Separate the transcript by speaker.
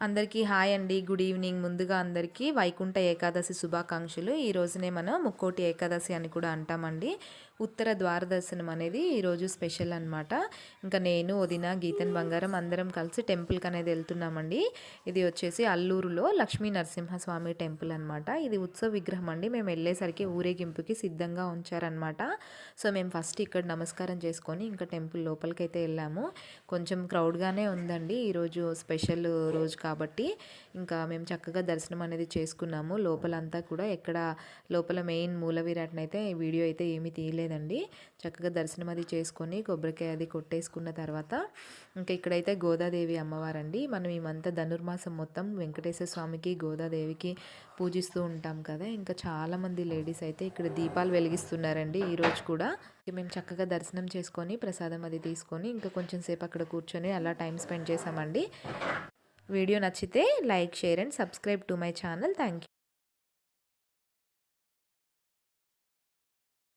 Speaker 1: అందరికీ హాయ్ అండి. Good evening. ముందుగా అందరికీ వైకుంఠ ఏకాదశి శుభాకాంక్షలు. ఈ రోజునే మనం ముక్కోటి ఏకాదశి అని కూడా అంటామండి. ఉత్తర ద్వార దర్శనం అనేది ఈరోజు స్పెషల్ అనమాట. ఇంకా నేను వదిన గీతన్ బంగారం అందరం కలిసి టెంపుల్కి అనేది వెళ్తున్నామండి. ఇది వచ్చేసి అల్లూరులో లక్ష్మీ నరసింహస్వామి టెంపుల్ అనమాట. ఇది ఉత్సవ విగ్రహం అండి. మేము వెళ్ళేసరికి ఊరేగింపుకి సిద్ధంగా ఉంచారనమాట. సో మేము ఫస్ట్ ఇక్కడ నమస్కారం చేసుకొని ఇంకా టెంపుల్ లోపలికి అయితే వెళ్ళాము. కొంచెం క్రౌడ్గానే ఉందండి. ఈరోజు స్పెషల్ రోజు కాబట్టి ఇంకా మేము చక్కగా దర్శనం అనేది చేసుకున్నాము. లోపలంతా కూడా ఎక్కడ లోపల మెయిన్ మూల విరాట్ని అయితే వీడియో అయితే ఏమీ తీయలేదండి. చక్కగా దర్శనం అది చేసుకొని కొబ్బరికాయ అది కొట్టేసుకున్న తర్వాత ఇంకా ఇక్కడైతే గోదాదేవి అమ్మవారండి. మనం ఈ మంత్ ధనుర్మాసం మొత్తం వెంకటేశ్వర స్వామికి గోదాదేవికి పూజిస్తూ ఉంటాం కదా. ఇంకా చాలామంది లేడీస్ అయితే ఇక్కడ దీపాలు వెలిగిస్తున్నారండి ఈరోజు కూడా. మేము చక్కగా దర్శనం చేసుకొని ప్రసాదం అది తీసుకొని ఇంకా కొంచెం సేపు అక్కడ కూర్చొని అలా టైం స్పెండ్ చేసామండి. వీడియో నచ్చితే like, share and subscribe to my channel. Thank you.